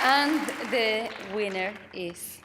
And the winner is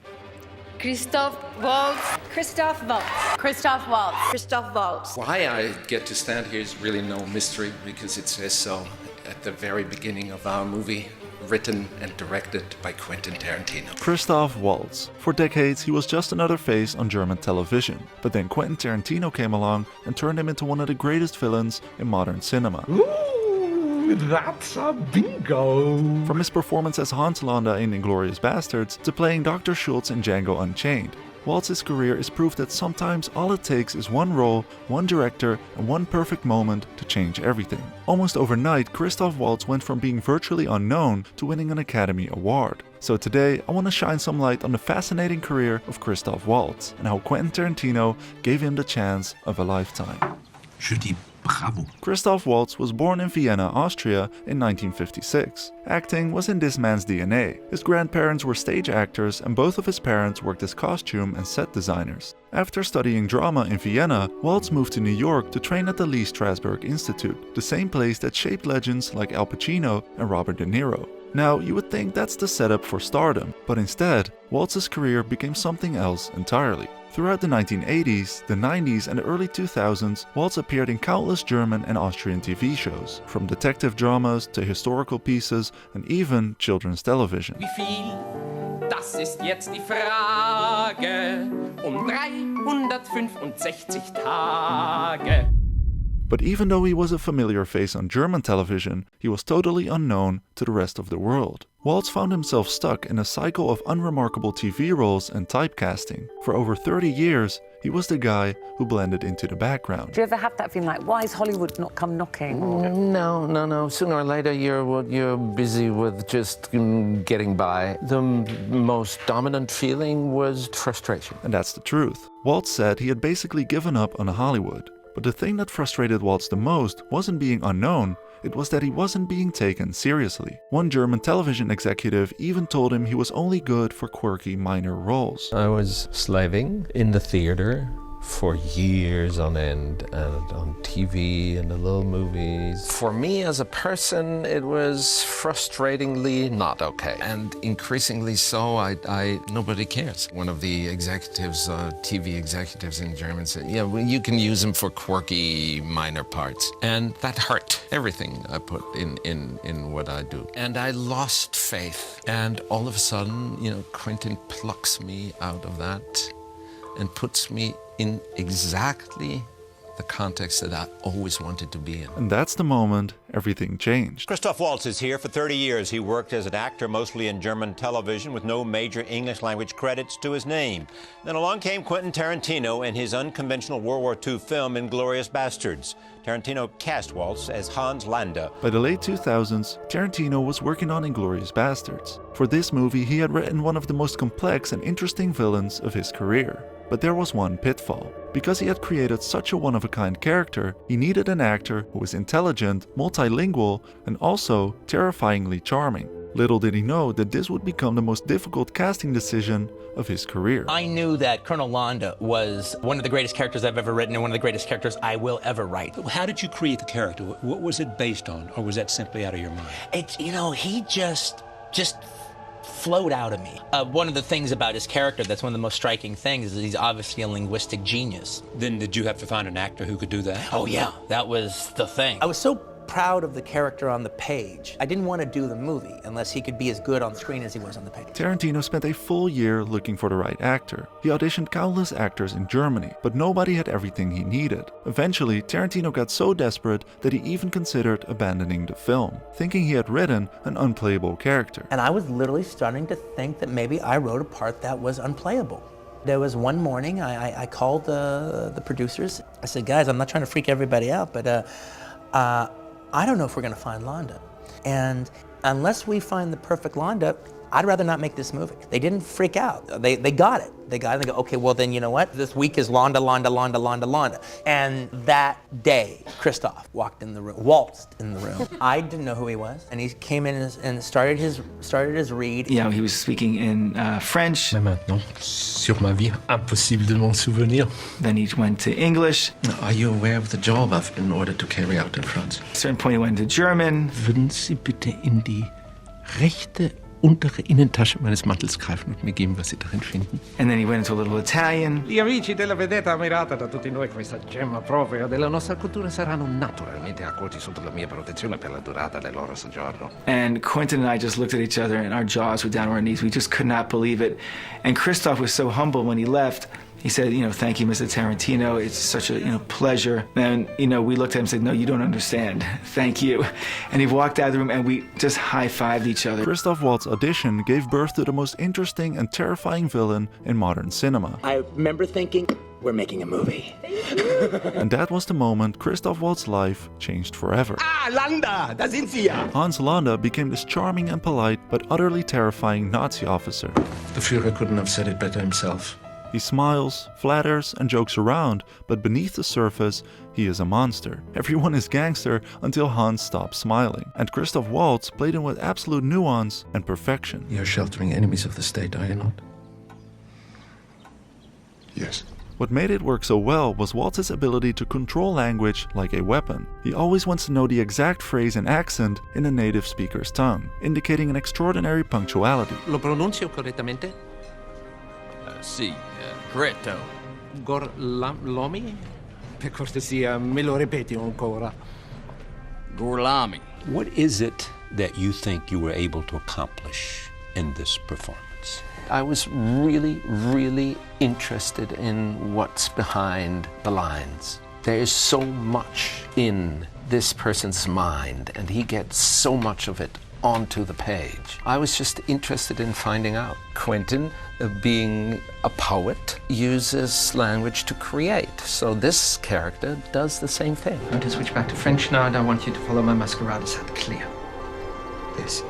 Christoph Waltz. Christoph Waltz. Christoph Waltz. Christoph Waltz. Why I get to stand here is really no mystery, because it says so at the very beginning of our movie, written and directed by Quentin Tarantino. Christoph Waltz. For decades, he was just another face on German television. But then Quentin Tarantino came along and turned him into one of the greatest villains in modern cinema. Ooh, that's a bingo! From his performance as Hans Landa in Inglourious Basterds to playing Dr Schulz in Django Unchained, Waltz's career is proof that sometimes all it takes is one role, one director, and one perfect moment to change everything. Almost overnight, Christoph Waltz went from being virtually unknown to winning an Academy Award. So today, I want to shine some light on the fascinating career of Christoph Waltz and how Quentin Tarantino gave him the chance of a lifetime. Je dis bravo. Christoph Waltz was born in Vienna, Austria in 1956. Acting was in this man's DNA. His grandparents were stage actors and both of his parents worked as costume and set designers. After studying drama in Vienna, Waltz moved to New York to train at the Lee Strasberg Institute, the same place that shaped legends like Al Pacino and Robert De Niro. Now, you would think that's the setup for stardom, but instead, Waltz's career became something else entirely. Throughout the 1980s, the 90s and the early 2000s, Waltz appeared in countless German and Austrian TV shows, from detective dramas to historical pieces and even children's television. Wie viel? Das ist jetzt die Frage. 365 Tage. But even though he was a familiar face on German television, he was totally unknown to the rest of the world. Waltz found himself stuck in a cycle of unremarkable TV roles and typecasting. For over 30 years, he was the guy who blended into the background. Do you ever have that feeling like, why is Hollywood not come knocking? No. Sooner or later, you're busy with just getting by. The most dominant feeling was frustration. And that's the truth. Waltz said he had basically given up on Hollywood. But the thing that frustrated Waltz the most wasn't being unknown, it was that he wasn't being taken seriously. One German television executive even told him he was only good for quirky minor roles. I was slaving in the theater for years on end, and on TV and the little movies. For me as a person, it was frustratingly not okay. And increasingly so, nobody cares. One of the executives, TV executives in Germany said, yeah, well, you can use them for quirky minor parts. And that hurt everything I put in what I do. And I lost faith. And all of a sudden, Quentin plucks me out of that and puts me in exactly the context that I always wanted to be in. And that's the moment everything changed. Christoph Waltz is here for 30 years. He worked as an actor, mostly in German television, with no major English language credits to his name. Then along came Quentin Tarantino and his unconventional World War II film, Inglourious Basterds. Tarantino cast Waltz as Hans Landa. By the late 2000s, Tarantino was working on Inglourious Basterds. For this movie, he had written one of the most complex and interesting villains of his career. But there was one pitfall. Because he had created such a one-of-a-kind character, he needed an actor who was intelligent, multilingual, and also terrifyingly charming. Little did he know that this would become the most difficult casting decision of his career. I knew that Colonel Landa was one of the greatest characters I've ever written and one of the greatest characters I will ever write. How did you create the character? What was it based on? Or was that simply out of your mind? It's, he just flowed out of me. One of the things about his character that's one of the most striking things is he's obviously a linguistic genius. Then did you have to find an actor who could do that? Oh yeah, that was the thing. I was so proud of the character on the page. I didn't want to do the movie unless he could be as good on screen as he was on the page. Tarantino spent a full year looking for the right actor. He auditioned countless actors in Germany, but nobody had everything he needed. Eventually, Tarantino got so desperate that he even considered abandoning the film, thinking he had written an unplayable character. And I was literally starting to think that maybe I wrote a part that was unplayable. There was one morning, I called the producers. I said, guys, I'm not trying to freak everybody out, but I don't know if we're gonna find Landa. And unless we find the perfect Landa, I'd rather not make this movie. They didn't freak out. They got it. They got it. They go, okay, well then you know what? This week is Landa. And that day, Christoph walked in the room, waltzed in the room. I didn't know who he was, and he came in and started his read. He was speaking in French. Mais maintenant, sur ma vie, impossible de m'en souvenir. Then he went to English. Are you aware of the job I've in order to carry out in France? At a certain point he went to German. Würden Sie bitte in die rechte untere Innentasche meines Mantels greifen und mir geben, was sie darin finden. And then he went into a little Italian. Gli amici della vedetta ammirata da tutti noi, questa gemma propria della nostra cultura, saranno naturalmente accolti sotto la mia protezione per la durata del loro soggiorno. And Quentin and I just looked at each other and our jaws were down on our knees. We just could not believe it. And Christoph was so humble when he left. He said, thank you, Mr. Tarantino. It's such a, pleasure. And, we looked at him and said, no, you don't understand. Thank you. And he walked out of the room and we just high-fived each other. Christoph Waltz's audition gave birth to the most interesting and terrifying villain in modern cinema. I remember thinking, we're making a movie. And that was the moment Christoph Waltz's life changed forever. Landa, da sind Sie ja. Hans Landa became this charming and polite but utterly terrifying Nazi officer. The Führer couldn't have said it better himself. He smiles, flatters, and jokes around, but beneath the surface, he is a monster. Everyone is gangster until Hans stops smiling. And Christoph Waltz played him with absolute nuance and perfection. You're sheltering enemies of the state, are you not? Yes. What made it work so well was Waltz's ability to control language like a weapon. He always wants to know the exact phrase and accent in a native speaker's tongue, indicating an extraordinary punctuality. Lo pronuncio correttamente? Sì, corretto. Gorlami? Per cortesia, me lo ripeti ancora. Gorlami. What is it that you think you were able to accomplish in this performance? I was really, really interested in what's behind the lines. There is so much in this person's mind, and he gets so much of it onto the page. I was just interested in finding out. Quentin, being a poet, uses language to create. So this character does the same thing. I'm going to switch back to French now, and I want you to follow my masquerade hat clear. This.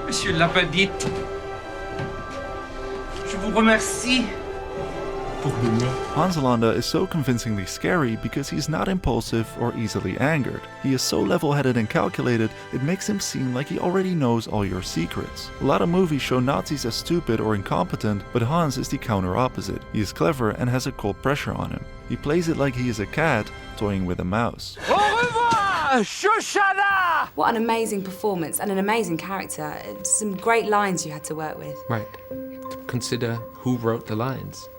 Monsieur Lapadite, je vous remercie. Hans Landa is so convincingly scary because he's not impulsive or easily angered. He is so level-headed and calculated, it makes him seem like he already knows all your secrets. A lot of movies show Nazis as stupid or incompetent, but Hans is the counter opposite. He is clever and has a cold pressure on him. He plays it like he is a cat toying with a mouse. Au revoir, Shoshana! What an amazing performance and an amazing character. Some great lines you had to work with. Right. Consider who wrote the lines.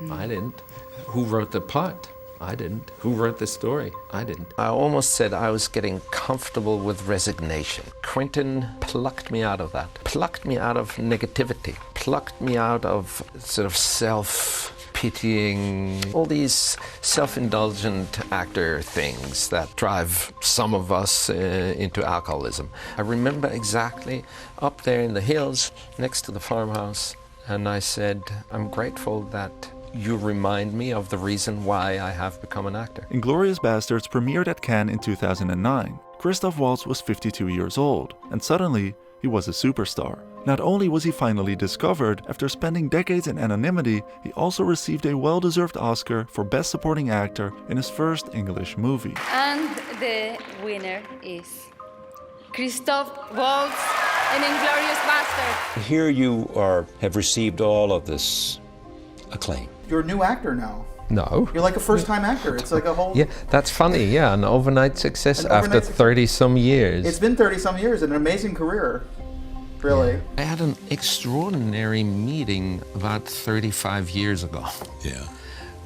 I didn't. Who wrote the part? I didn't. Who wrote the story? I didn't. I almost said I was getting comfortable with resignation. Quentin plucked me out of that. Plucked me out of negativity. Plucked me out of sort of self-pitying, all these self-indulgent actor things that drive some of us into alcoholism. I remember exactly up there in the hills next to the farmhouse, and I said, I'm grateful that you remind me of the reason why I have become an actor. Inglourious Basterds premiered at Cannes in 2009. Christoph Waltz was 52 years old, and suddenly he was a superstar. Not only was he finally discovered, after spending decades in anonymity, he also received a well-deserved Oscar for Best Supporting Actor in his first English movie. And the winner is Christoph Waltz in Inglourious Basterds. Here you have received all of this acclaim. You're a new actor now. No. You're like a first-time actor. It's like a whole... Yeah, that's funny. Yeah, an overnight success after 30-some years. It's been 30-some years, an amazing career, really. Yeah. I had an extraordinary meeting about 35 years ago. Yeah.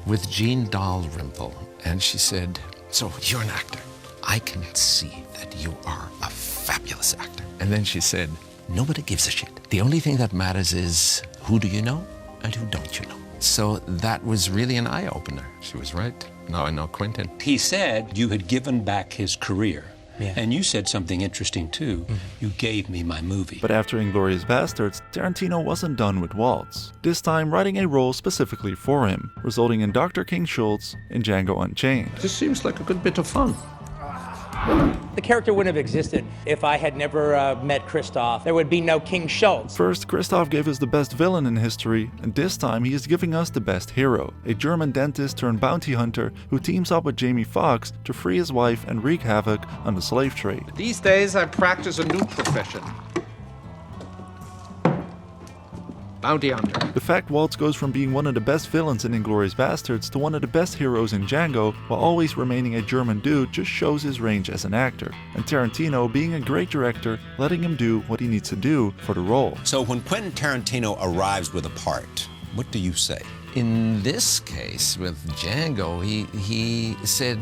With Jean Dalrymple, and she said, so you're an actor. I can see that you are a fabulous actor. And then she said, nobody gives a shit. The only thing that matters is who do you know and who don't you know. So that was really an eye-opener. She was right. Now I know Quentin. He said you had given back his career. Yeah. And you said something interesting too. Mm-hmm. You gave me my movie. But after Inglourious Basterds, Tarantino wasn't done with Waltz. This time writing a role specifically for him, resulting in Dr. King Schulz in Django Unchained. This seems like a good bit of fun. The character wouldn't have existed if I had never met Christoph. There would be no King Schulz. First, Christoph gave us the best villain in history, and this time he is giving us the best hero, a German dentist turned bounty hunter who teams up with Jamie Foxx to free his wife and wreak havoc on the slave trade. These days I practice a new profession. Bounty hunter. The fact Waltz goes from being one of the best villains in Inglourious Basterds to one of the best heroes in Django, while always remaining a German dude, just shows his range as an actor. And Tarantino, being a great director, letting him do what he needs to do for the role. So when Quentin Tarantino arrives with a part, what do you say? In this case, with Django, he said,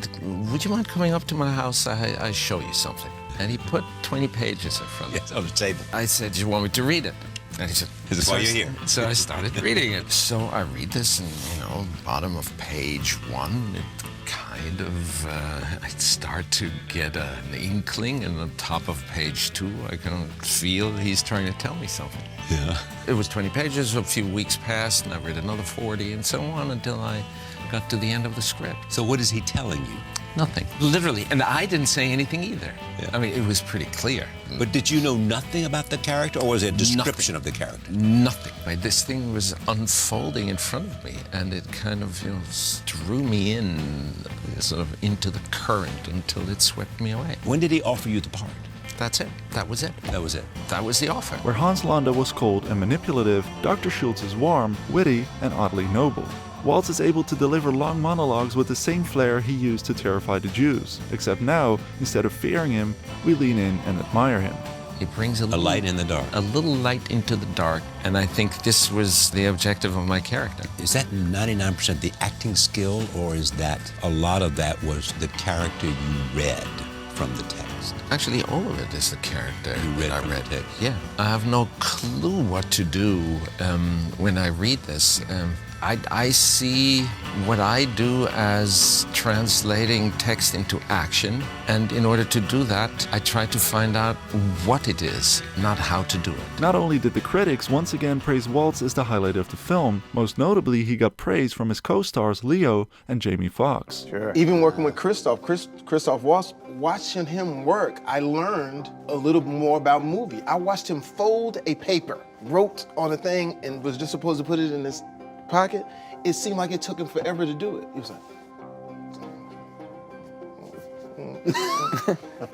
would you mind coming up to my house? I show you something. And he put 20 pages in front of me. On the table. I said, do you want me to read it? And he said, is this why you're here? So I started reading it. So I read this, and, bottom of page 1, it kind of, I start to get an inkling, and on top of page 2, I can feel he's trying to tell me something. Yeah. It was 20 pages, a few weeks passed, and I read another 40, and so on until I got to the end of the script. So what is he telling you? Nothing, literally, and I didn't say anything either. Yeah. I mean, it was pretty clear. But did you know nothing about the character, or was it a description of the character? Nothing. This thing was unfolding in front of me, and it kind of, drew me in, sort of into the current until it swept me away. When did he offer you the part? That's it. That was it. That was it. That was the offer. Where Hans Landa was cold and manipulative, Dr. Schulz is warm, witty, and oddly noble. Waltz is able to deliver long monologues with the same flair he used to terrify the Jews, except now, instead of fearing him, we lean in and admire him. He brings a light in the dark. A little light into the dark, and I think this was the objective of my character. Is that 99% the acting skill, or is that a lot of that was the character you read from the text? Actually, all of it is the character you read. I read. The text. Yeah, I have no clue what to do when I read this. I see what I do as translating text into action, and in order to do that, I try to find out what it is, not how to do it. Not only did the critics once again praise Waltz as the highlight of the film, most notably he got praise from his co-stars Leo and Jamie Foxx. Sure. Even working with Christoph Waltz, watching him work, I learned a little more about movie. I watched him fold a paper, wrote on a thing, and was just supposed to put it in his pocket. It seemed like it took him forever to do it. He was like,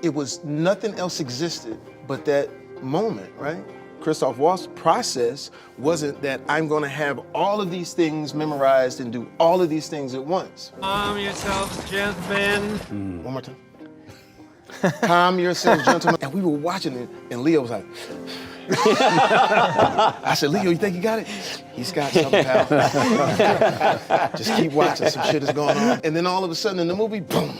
it was nothing else existed but that moment, right? Christoph Waltz's process wasn't that I'm gonna have all of these things memorized and do all of these things at once. Calm yourselves, gentlemen. One more time. Calm yourselves, gentlemen. And we were watching it, and Leo was like, I said, Leo, you think you got it? He's got something, pal. Just keep watching, some shit is going on. And then all of a sudden in the movie, boom,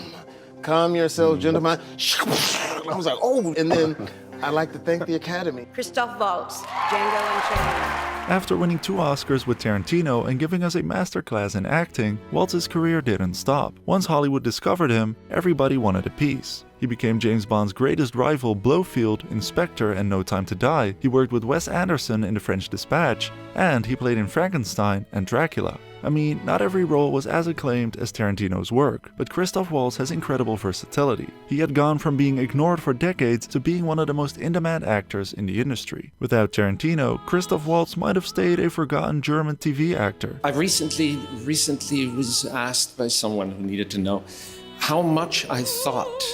calm yourselves, gentlemen. I was like, oh, and then I'd like to thank the Academy. Christoph Waltz, Django Unchained. After winning 2 Oscars with Tarantino and giving us a masterclass in acting, Waltz's career didn't stop. Once Hollywood discovered him, everybody wanted a piece. He became James Bond's greatest rival Blofeld, Inspector, and No Time to Die. He worked with Wes Anderson in The French Dispatch, and he played in Frankenstein and Dracula. I mean, not every role was as acclaimed as Tarantino's work, but Christoph Waltz has incredible versatility. He had gone from being ignored for decades to being one of the most in-demand actors in the industry. Without Tarantino, Christoph Waltz might have stayed a forgotten German TV actor. I recently was asked by someone who needed to know how much I thought,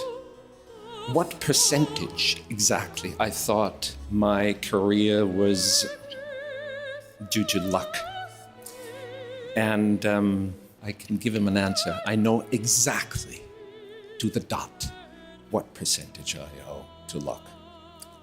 what percentage exactly I thought my career was due to luck. And I can give him an answer. I know exactly, to the dot, what percentage I owe to luck.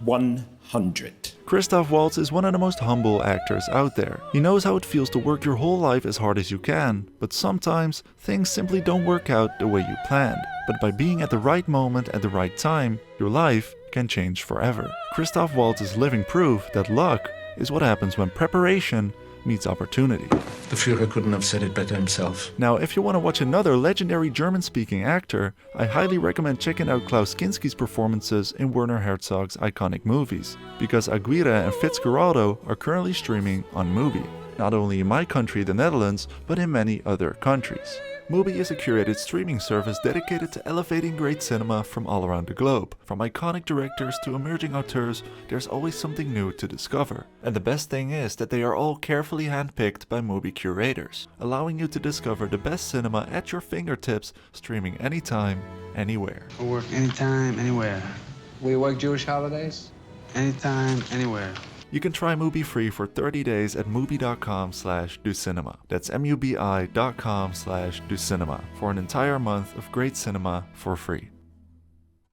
100. Christoph Waltz is one of the most humble actors out there. He knows how it feels to work your whole life as hard as you can, but sometimes things simply don't work out the way you planned. But by being at the right moment at the right time, your life can change forever. Christoph Waltz is living proof that luck is what happens when preparation meets opportunity. The Führer couldn't have said it better himself. Now, if you want to watch another legendary German-speaking actor, I highly recommend checking out Klaus Kinski's performances in Werner Herzog's iconic movies, because Aguirre and Fitzgeraldo are currently streaming on Mubi, not only in my country, the Netherlands, but in many other countries. Mubi is a curated streaming service dedicated to elevating great cinema from all around the globe. From iconic directors to emerging auteurs, there's always something new to discover. And the best thing is that they are all carefully handpicked by Mubi curators, allowing you to discover the best cinema at your fingertips, streaming anytime, anywhere. I work anytime, anywhere. We work Jewish holidays? Anytime, anywhere. You can try Mubi free for 30 days at mubi.com/docinema. That's mubi.com/docinema for an entire month of great cinema for free.